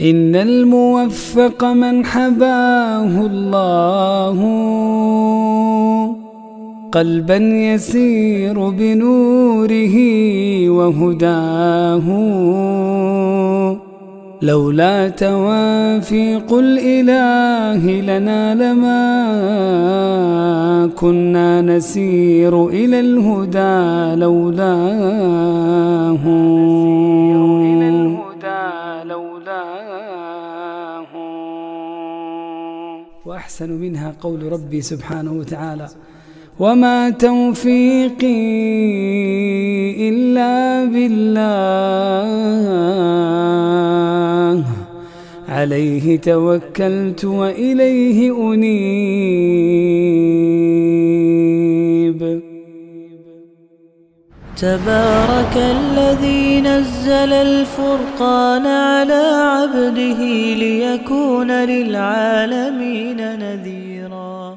إن الموفق من حباه الله قلبا يسير بنوره وهداه. لولا توافيق الإله لنا لما كنا نسير إلى الهدى لولاه. وأحسن منها قول ربي سبحانه وتعالى: وما توفيقي إلا بالله عليه توكلت وإليه أنيب. تبارك الذي نزل الفرقان على عبده ليكون للعالمين نذيرا.